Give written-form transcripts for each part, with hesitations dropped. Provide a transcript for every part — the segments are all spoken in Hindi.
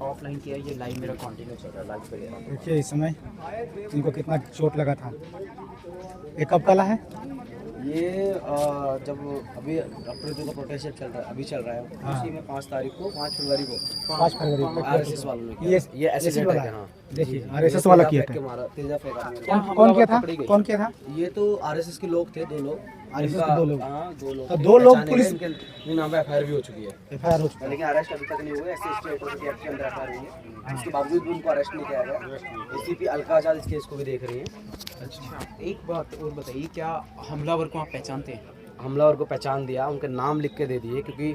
ऑफलाइन किया, ये लाइव मेरा कंटिन्यू चल रहा है, लाइव पे ले रहा हूँ। देखिए इस समय इनको कितना चोट लगा था। ये कब कला है? ये जब अभी डॉक्टर का प्रोटेस्ट चल रहा है, अभी चल रहा है, उसी में 5 फरवरी को 5 फरवरी को आरएसएस वालों ने ये ऐसे वाला है। है। हाँ, देखिए आरएसएस वाला किया था। तेजा फेंका कौन किया था? कौन किया था? ये तो आरएसएस के लोग थे, 2 लोग। आरएसएस के 2 लोग। हाँ, 2 लोग। तो 2 लोग पुलिस इनके नाम पे एफआईआर भी हो चुकी है। एफआईआर हो चुका है। लेकिन अरेस्ट अभी तक नहीं हुए। एससी एट्रोसिटी एक्ट के अंदर एफआईआर हुई है, उसके बावजूद भी उनको अरेस्ट नहीं किया गया। एसीपी अलका आजाद इस केस को भी देख रही हैं। अच्छा, एक बात और बताइए, क्या हमलावर को आप पहचानते हैं? हमलावर को पहचान दिया, उनके नाम लिख के दे दिए, क्योंकि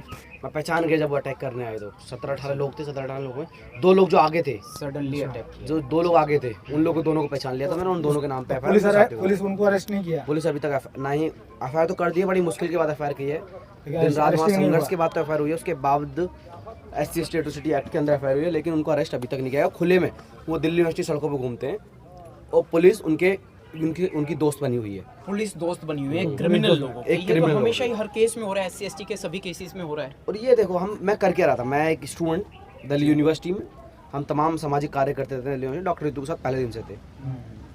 मैं पहचान गया जब वो अटैक करने आए तो 17-18 लोग थे। 17-18 लोग में 2 लोग जो आगे थे, सडनली अटैक किया। जो 2 लोग आगे थे, उन लोगों को दोनों को पहचान लिया था मैंने। उन दोनों के नाम पे पुलिस उनको अरेस्ट नहीं किया। पुलिस अभी तक ना ही एफआईआर तो कर दी है, बड़ी मुश्किल के बाद एफआईआर की है। दिन रात वहाँ संघर्ष के बाद तो एफआईआर हुई है, उसके बाद एससी एट्रोसिटी एक्ट के अंदर एफआईआर हुई है, लेकिन उनको अरेस्ट अभी तक नहीं किया है। खुले में वो दिल्ली यूनिवर्सिटी सड़कों पर घूमते हैं और पुलिस उनकी दोस्त बनी हुई है। पुलिस दोस्त बनी हुई है क्रिमिनल लोगों की। एक ये तो criminal हमेशा ही हर केस में हो रहा है, SC ST के सभी केसेस में हो रहा है। और ये देखो, मैं करके रहा था, मैं एक स्टूडेंट दिल्ली यूनिवर्सिटी में, हम तमाम सामाजिक कार्य करते थे दिल्ली यूनिवर्सिटी, डॉक्टर रितु के साथ पहले दिन से थे।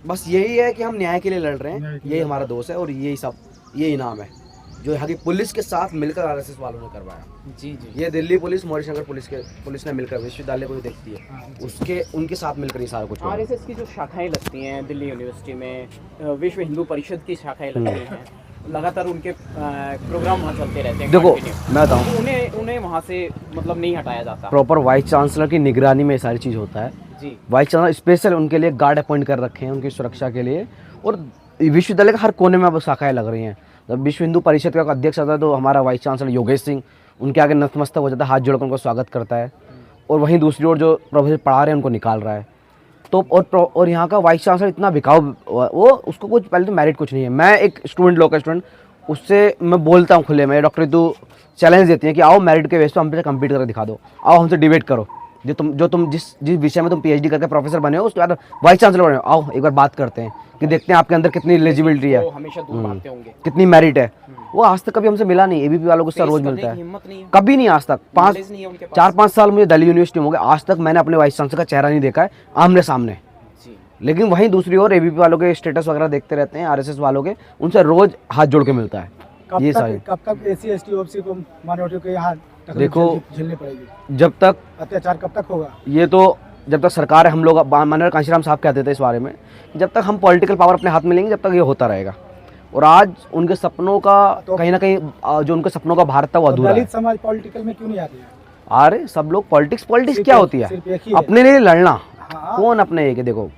बस यही है कि हम न्याय के लिए लड़ रहे हैं, यही हमारा दोस्त है और यही इनाम है जो यहाँ की पुलिस के साथ मिलकर आरएसएस वालों ने करवाया। जी जी। ये दिल्ली पुलिस, मौर्यशंकर पुलिस ने मिलकर, विश्वविद्यालय को जो देखती है उनके साथ मिलकर ये सारा कुछ हुआ। RSS की जो शाखाएं लगती हैं दिल्ली यूनिवर्सिटी में, विश्व हिंदू परिषद की शाखाएं लगती हैं, लगातार उनके प्रोग्राम वहाँ चलते रहते हैं। देखो continue। मैं बताऊँ, उन्हें वहाँ से मतलब नहीं हटाया जाता। प्रॉपर वाइस चांसलर की निगरानी में ये सारी चीज़ होता है जी। वाइस चांसलर स्पेशल उनके लिए गार्ड अपॉइंट कर रखे हैं उनकी सुरक्षा के लिए, और विश्वविद्यालय के हर कोने में अब शाखाएं लग रही हैं। जब विश्व हिंदू परिषद का अध्यक्ष आता है तो हमारा वाइस चांसलर योगेश सिंह उनके आगे नतमस्तक हो जाता है, हाथ जोड़कर उनको स्वागत करता है, और वहीं दूसरी ओर जो प्रोफेसर पढ़ा रहे हैं उनको निकाल रहा है। तो और यहाँ का वाइस चांसलर इतना बिकाऊ, वो उसको कुछ पहले तो मेरिट कुछ नहीं है। मैं एक स्टूडेंट, लॉ का स्टूडेंट, उससे मैं बोलता हूँ खुले में, डॉक्टर रितु चैलेंज देती हैं कि आओ मेरिट के बेस पर हम पे कम्पीट करके दिखा दो, आओ हमसे डिबेट करो, जो तुम जिस विषय में तुम PhD करके प्रोफेसर बने हो, उसके बाद वाइस चांसलर बने हो, आओ एक बार बात करते हैं कि देखते हैं आपके अंदर कितनी एलिजिबिलिटी है, वो हमेशा दूर भागते होंगे। कितनी मेरिट है। वो आज तक कभी हमसे मिला नहीं। ABP वालों को उसका रोज मिलता है, हिम्मत नहीं है, कभी नहीं आज तक। knowledge नहीं है उनके पास। 4-5 साल मुझे दिल्ली यूनिवर्सिटी में हो गए, आज तक मैंने अपने वाइस चांसलर का चेहरा नहीं देखा है आमने सामने। जी। लेकिन वहीं दूसरी ओर ABP वालों के स्टेटस वगैरह देखते रहते हैं, RSS वालों के, उनसे रोज हाथ जोड़ के मिलता है। ये सारी कब तक SC ST OBC को माइनॉरिटी को यहाँ देखो, झेलनी पड़ेगी? जब तक अत्याचार कब तक होगा? ये तो जब तक सरकार है, हम लोग माननीय कांशीराम साहब कहते थे इस बारे में, जब तक हम पॉलिटिकल पावर अपने हाथ में लेंगे जब तक ये होता रहेगा। और आज उनके सपनों का कहीं ना कहीं जो उनके सपनों का भारत था वो अधूरा है। दलित समाज पॉलिटिकल में क्यों नहीं आती है? अरे सब लोग पॉलिटिक्स क्या होती है? सिर्फ एक ही है। अपने लिए लड़ना। हाँ। कौन अपने ये देखो,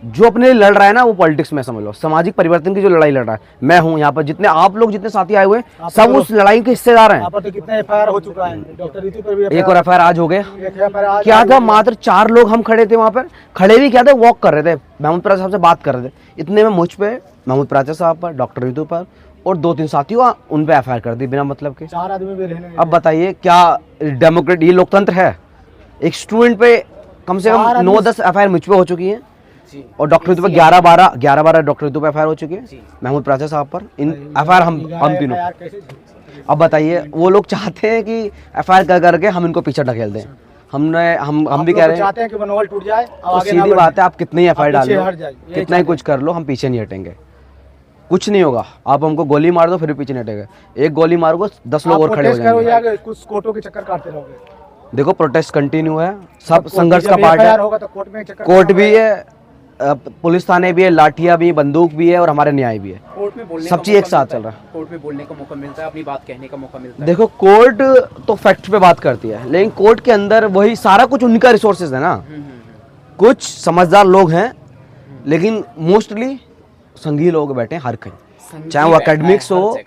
जो अपने लिए लड़ रहा है ना वो पॉलिटिक्स में समझ लो, सामाजिक परिवर्तन की जो लड़ाई लड़ रहा है। मैं हूँ यहाँ पर, जितने आप लोग जितने साथी आए हुए हैं सब उस लड़ाई के हिस्सेदार हैं। यहाँ पर तो कितना FIR हो चुका है, डॉक्टर रितु पर भी एक और FIR आज हो गए। FIR क्या था, मात्र 4 लोग हम खड़े थे वहाँ पर, खड़े भी क्या थे, वॉक कर रहे थे, महमूद प्राचा साहब से बात कर रहे थे, इतने में मुझ पे, महमूद प्राचा साहब पर, डॉक्टर रितु पर और 2-3 साथियों उन पे FIR कर दी बिना मतलब के। 4 आदमी भी रहने। अब बताइए क्या डेमोक्रेट, ये लोकतंत्र है? एक स्टूडेंट पे कम से कम 9-10 FIR मुझ पे हो चुकी है, और डॉक्टर रितु पे 11-12 डॉक्टर रितु पे FIR हो चुकी है, महमूद प्राचा साहब पर इन FIR हम तीनों। अब बताइए, वो लोग चाहते हैं कि FIR कर करके हम इनको पीछे ढकेल दें। हम भी कह रहे हैं, चाहते हैं कि मनोबल टूट जाए। तो सीधी बात है, आप कितनी FIR डाल लो, कितना ही कुछ कर लो, हम पीछे नहीं हटेंगे, कुछ नहीं होगा। आप हमको गोली मार दो फिर भी पीछे नहीं हटेंगे। एक गोली मारोगे 10 लोग और खड़े हो जाएंगे। कुछ कोर्टों के चक्कर काटते रहोगे। देखो प्रोटेस्ट कंटिन्यू है, सब संघर्ष का पार्ट है। होगा तो कोर्ट में चक्कर, कोर्ट भी है, पुलिस थाने भी है, लाठियां भी, बंदूक भी है, और हमारे न्याय भी है। कोर्ट में बोलने सब चीज एक साथ चल रहा है। कोर्ट में बोलने का मौका मिलता है, अपनी बात कहने का मौका मिलता है। देखो कोर्ट तो फैक्ट पे बात करती है, लेकिन कोर्ट के अंदर वही सारा कुछ उनका रिसोर्सेज है ना। कुछ समझदार लोग हैं, लेकिन मोस्टली संघी लोग बैठे हैं हर कहीं, चाहे वो एकेडमिक्स हो,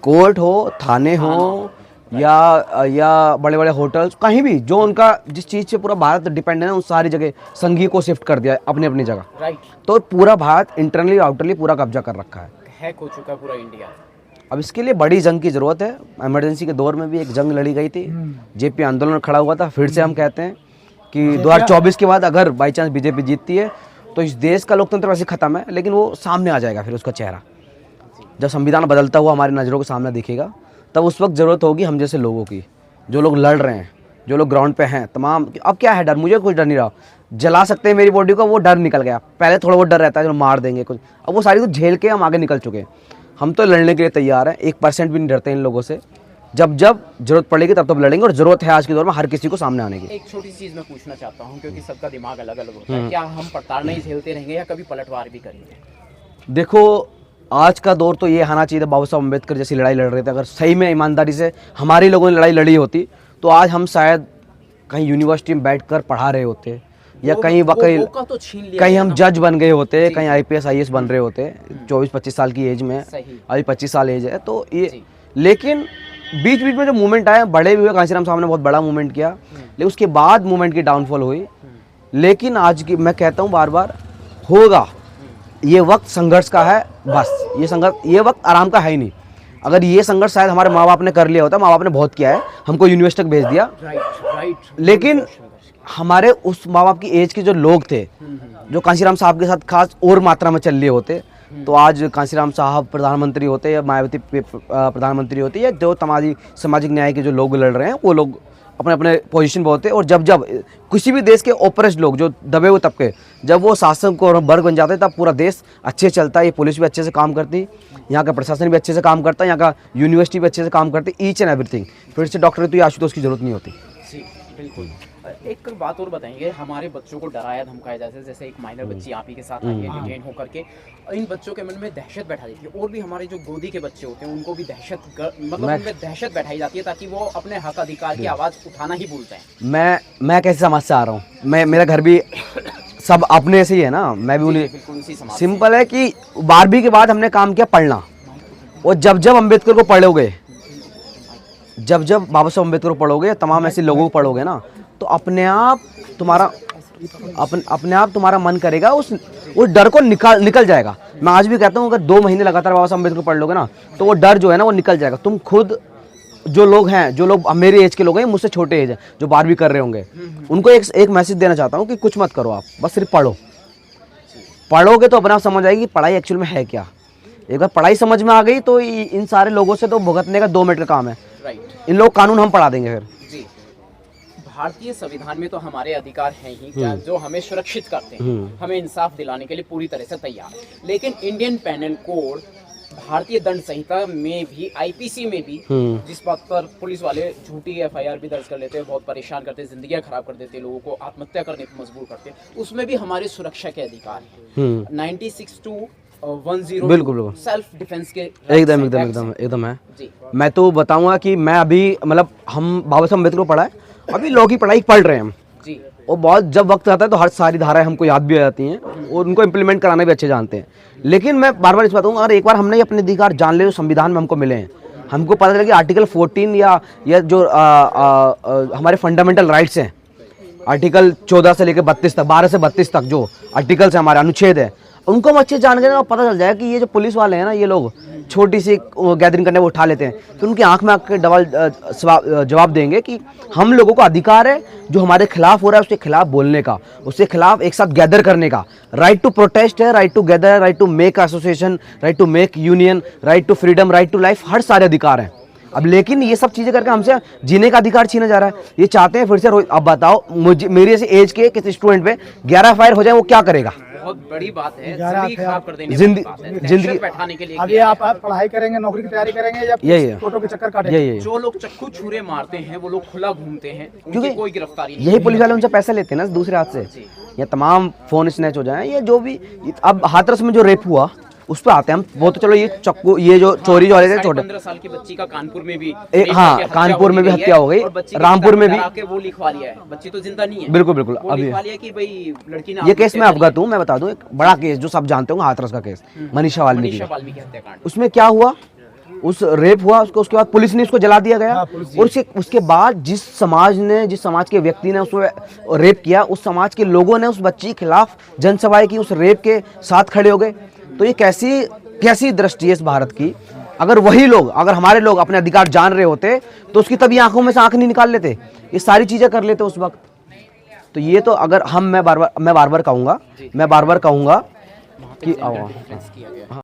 कोर्ट हो, थाने हो, या बड़े बड़े होटल्स, कहीं भी जो उनका जिस चीज़ से पूरा भारत डिपेंड है ना, उस सारी जगह संघी को शिफ्ट कर दिया अपनी अपनी जगह। राइट। तो पूरा भारत इंटरनली आउटरली पूरा कब्जा कर रखा है, हैक हो चुका है पूरा इंडिया। अब इसके लिए बड़ी जंग की जरूरत है। इमरजेंसी के दौर में भी एक जंग लड़ी गई थी, JP आंदोलन खड़ा हुआ था। फिर से हम कहते हैं कि 2024 के बाद अगर बाई चांस BJP जीतती है तो इस देश का लोकतंत्र वैसे खत्म है, लेकिन वो सामने आ जाएगा फिर उसका चेहरा। जब संविधान बदलता हुआ हमारी नज़रों के सामने दिखेगा, तब उस वक्त ज़रूरत होगी हम जैसे लोगों की, जो लोग लड़ रहे हैं, जो लोग ग्राउंड पे हैं तमाम, अब क्या है डर, मुझे कुछ डर नहीं रहा, जला सकते हैं मेरी बॉडी को, वो डर निकल गया। पहले थोड़ा बहुत डर रहता है जो मार देंगे कुछ, अब वो सारी कुछ झेल के हम आगे निकल चुके हैं। हम तो लड़ने के लिए तैयार हैं, 1% भी नहीं डरते इन लोगों से। जब जब जरूरत पड़ेगी तब तब लड़ेंगे, और जरूरत है आज के दौर में हर किसी को सामने आने की। एक छोटी सी चीज मैं पूछना चाहता हूँ, क्योंकि सबका दिमाग अलग अलग होता है, क्या हम प्रताड़ना ही झेलते रहेंगे या कभी पलटवार भी करेंगे? देखो आज का दौर तो ये आना चाहिए था, बाबा साहब अम्बेडकर जैसी लड़ाई लड़ रहे थे, अगर सही में ईमानदारी से हमारे लोगों ने लड़ाई लड़ी होती तो आज हम शायद कहीं यूनिवर्सिटी में बैठकर पढ़ा रहे होते, या कहीं वकील, मौका तो छीन लिया कहीं गया हम ना। जज बन गए होते, कहीं IPS IAS बन रहे होते 24-25 साल की एज में। सही। अभी 25 साल एज है तो ये, लेकिन बीच बीच में जो मूवमेंट आए बड़े भी हुए, कांशीराम साहब ने बहुत बड़ा मूवमेंट किया, लेकिन उसके बाद मूवमेंट की डाउनफॉल हुई। लेकिन आज की मैं कहता हूँ बार बार, होगा, ये वक्त संघर्ष का है, बस ये संघर्ष, ये वक्त आराम का है ही नहीं। अगर ये संघर्ष शायद हमारे माँ बाप ने कर लिया होता, माँ बाप ने बहुत किया है, हमको यूनिवर्सिटी तक भेज दिया, राइट। लेकिन हमारे उस माँ बाप की एज के जो लोग थे, जो कांशीराम साहब के साथ खास और मात्रा में चल लिए होते, तो आज कांशीराम साहब प्रधानमंत्री होते, या मायावती प्रधानमंत्री होती, या जो सामाजिक न्याय के जो लोग लड़ रहे हैं वो लोग अपने अपने पोजीशन पर होते। और जब जब किसी भी देश के ओप्रेस्ड लोग, जो दबे हुए तबके, जब वो शासन को वर्ग बन जाते तब पूरा देश अच्छे चलता है। ये पुलिस भी अच्छे से काम करती, यहाँ का प्रशासन भी अच्छे से काम करता है, यहाँ का यूनिवर्सिटी भी अच्छे से काम करती, ईच एंड एवरीथिंग। फिर से डॉक्टर तो ये आशुतोष की जरूरत नहीं होती। जी बिल्कुल। एक बात और बताएंगे, हमारे बच्चों को डराया धमकाया जाता है, जैसे एक माइनर बच्ची आप ही के साथ आई है डिटेन होकर के, इन बच्चों के मन में दहशत बैठा देती है, और भी हमारे जो गोदी के बच्चे होते हैं उनको भी मतलब उनमें दहशत बैठाई जाती है, ताकि वो अपने हक अधिकार की आवाज़ उठाना ही भूल जाएं। मैं कैसे समाज से आ रहा हूँ, मेरा घर भी सब अपने से ही है ना, मैं भी उन्हें, सिंपल है कि 12वीं के बाद हमने काम किया पढ़ना, और जब जब अम्बेडकर को पढ़ोगे, जब जब बाबा साहब अम्बेडकर को पढ़ोगे, तमाम ऐसे लोगों को पढ़ोगे ना, तो अपने आप तुम्हारा मन करेगा, उस डर को निकल जाएगा। मैं आज भी कहता हूँ, अगर 2 महीने लगातार बाबा साहब अम्बेडकर पढ़ लोगे ना, तो वो डर जो है ना वो निकल जाएगा। तुम खुद जो लोग हैं, जो लोग मेरे एज के लोग हैं, मुझसे छोटे एज है, जो 12वीं कर रहे होंगे, उनको एक मैसेज देना चाहता हूँ कि कुछ मत करो, आप बस सिर्फ पढ़ो। पढ़ोगे तो अपने आप समझ आएगी पढ़ाई एक्चुअल में है क्या। एक बार पढ़ाई समझ में आ गई तो इन सारे लोगों से तो भुगतने का 2 मिनट का काम है। इन लोग कानून हम पढ़ा देंगे फिर। जी, भारतीय संविधान में तो हमारे अधिकार हैं ही क्या, जो हमें सुरक्षित करते हैं, हमें इंसाफ दिलाने के लिए पूरी तरह से तैयार है। लेकिन इंडियन पेनल कोड, भारतीय दंड संहिता में भी, IPC में भी, जिस बात पर पुलिस वाले झूठी FIR भी दर्ज कर लेते हैं, बहुत परेशान करते हैं, जिंदगियां खराब कर देते हैं, लोगों को आत्महत्या करने पर मजबूर करते हैं, उसमें भी हमारी सुरक्षा के अधिकार हैं। 96 to 10 बिल्कुल सेल्फ डिफेंस के एकदम है। मैं तो बताऊंगा कि मैं अभी, मतलब हम बाबा साहब अम्बेडकर को पढ़ा है, अभी लॉ की पढ़ाई पढ़ रहे हैं हम जी, और बहुत जब वक्त आता है तो हर सारी धाराएं हमको याद भी आ जाती हैं, और उनको इम्प्लीमेंट कराना भी अच्छे जानते हैं। लेकिन मैं बार बार इस बात कहूँगा, अगर एक बार हमने अपने अधिकार जान ले जो संविधान में हमको मिले हैं, हमको पता चला कि आर्टिकल 14 या जो हमारे फंडामेंटल राइट्स हैं, आर्टिकल 14 से लेकर 32 तक, 12 से 32 तक जो आर्टिकल्स हैं, हमारे अनुच्छेद है, उनको हम अच्छे जान गए, पता चल जाए कि ये जो पुलिस वाले हैं ना, ये लोग छोटी सी गैदरिंग करने वो उठा लेते हैं, तो उनकी आंख में आके डबल जवाब देंगे कि हम लोगों को अधिकार है जो हमारे खिलाफ हो रहा है उसके खिलाफ बोलने का, उसके खिलाफ एक साथ गैदर करने का। राइट टू प्रोटेस्ट है, राइट टू गैदर है, right to make association, right to make union, right to freedom, right to life, हर सारे अधिकार हैं। अब लेकिन ये सब चीजें करके हमसे जीने का अधिकार छीना जा रहा है। ये चाहते हैं फिर से, अब बताओ मुझे, मेरी ऐसी एज के किसी स्टूडेंट पे 11 FIR हो जाए, वो क्या करेगा? बहुत बड़ी बात है, जिंदगी खराब कर देने जिंदगी बैठाने के लिए। अब ये आप पढ़ाई करेंगे, नौकरी की तैयारी करेंगे, या यही फोटो के चक्कर काटेंगे? जो लोग चक्कू छुरे मारते हैं, वो लोग खुला घूमते हैं, उनकी कोई गिरफ्तारी नहीं। यही पुलिस वाले उनसे पैसे लेते हैं ना दूसरे हाथ से, ये तमाम फोन स्नैच हो जाए, ये जो भी। अब हाथरस में जो रेप हुआ उस पर आते हैं हम, वो तो चलो ये चक्कू, ये जो चोरी जो वाले थे छोटे, 15 साल की बच्ची का कानपुर में भी, हाँ कानपुर में भी हत्या हो गई, रामपुर में भी, वो लिखवा लिया है, बच्ची तो जिंदा नहीं है। बिल्कुल अभी लिखवा लिया कि भाई लड़की ने, ये केस में अवगत हूँ, मैं बता दूं, एक बड़ा केस जो सब जानते होंगे, हाथरस का केस, मनीषा वाल्मीकि हत्याकांड। उसमें क्या हुआ, उस रेप हुआ, उसके बाद पुलिस ने उसको जला दिया गया, और उसके बाद जिस समाज के व्यक्ति ने उसको रेप किया, उस समाज के लोगों ने उस बच्ची के खिलाफ जनसभाएं की, उस रेप के साथ खड़े हो गए। तो ये कैसी दृष्टि है इस भारत की? अगर वही लोग, अगर हमारे लोग अपने अधिकार जान रहे होते तो उसकी तभी आंखों में से आंख नहीं निकाल लेते, ये सारी चीजें कर लेते उस वक्त। तो ये तो अगर मैं बार बार कहूंगा कि